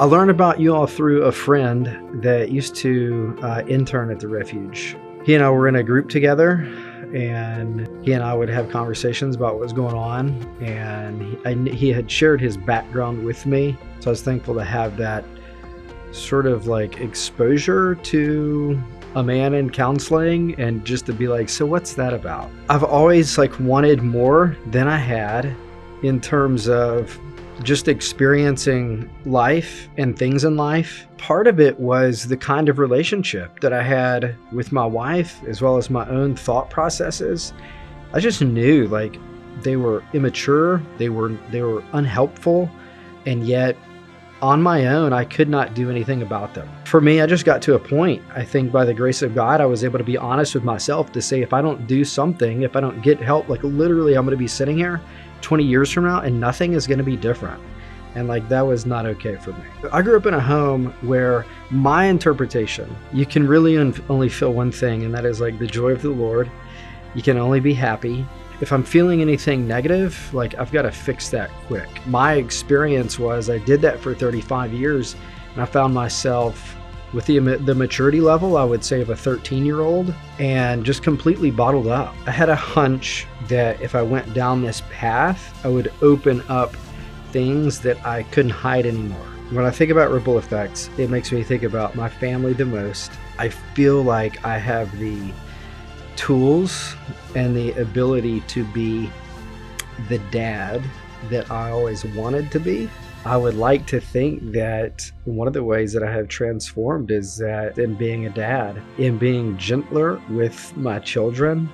I learned about you all through a friend that used to intern at the Refuge. He and I were in a group together, and he and I would have conversations about what was going on, and he had shared his background with me, so I was thankful to have that sort of like exposure to a man in counseling, and just to be like, so what's that about? I've always like wanted more than I had in terms of just experiencing life and things in life. Part of it was the kind of relationship that I had with my wife, as well as my own thought processes. I just knew like they were immature, they were unhelpful, and yet on my own, I could not do anything about them. For me, I just got to a point, I think by the grace of God, I was able to be honest with myself to say, if I don't do something, if I don't get help, like literally I'm going to be sitting here 20 years from now and nothing is going to be different. And like, that was not okay for me. I grew up in a home where my interpretation, you can really only feel one thing, and that is like the joy of the Lord. You can only be happy. If I'm feeling anything negative, like I've got to fix that quick. My experience was I did that for 35 years, and I found myself with the maturity level, I would say, of a 13-year-old, and just completely bottled up. I had a hunch that if I went down this path, I would open up things that I couldn't hide anymore. When I think about ripple effects, it makes me think about my family the most. I feel like I have the tools and the ability to be the dad that I always wanted to be. I would like to think that one of the ways that I have transformed is that in being a dad, in being gentler with my children,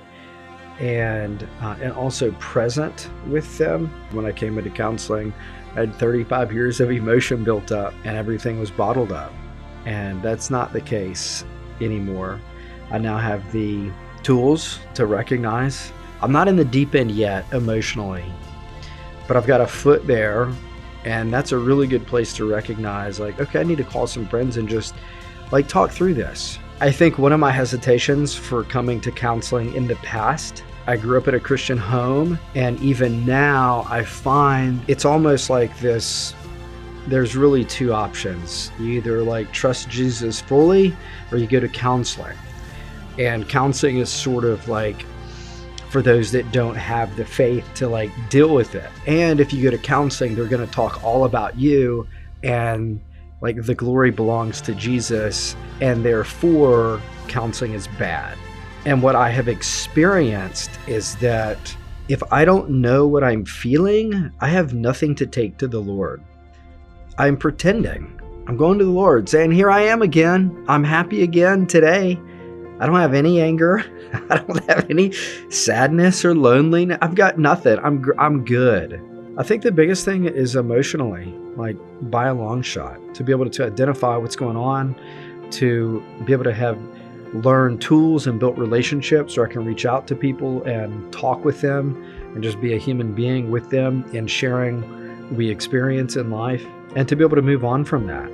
and also present with them. When I came into counseling, I had 35 years of emotion built up, and everything was bottled up. And that's not the case anymore. I now have the tools to recognize. I'm not in the deep end yet emotionally, but I've got a foot there. And that's a really good place to recognize, like, okay, I need to call some friends and just like talk through this. I think one of my hesitations for coming to counseling in the past, I grew up in a Christian home, and even now I find it's almost like this, there's really two options. You either like trust Jesus fully, or you go to counseling. And counseling is sort of like for those that don't have the faith to like deal with it. And if you go to counseling, they're going to talk all about you, and like the glory belongs to Jesus, and therefore counseling is bad. And what I have experienced is that if I don't know what I'm feeling, I have nothing to take to the Lord. I'm pretending. I'm going to the Lord saying, here I am again. I'm happy again today. I don't have any anger. I don't have any sadness or loneliness. I've got nothing. I'm good. I think the biggest thing is emotionally, like by a long shot, to be able to identify what's going on, to be able to have learned tools and built relationships so I can reach out to people and talk with them and just be a human being with them and sharing what we experience in life, and to be able to move on from that.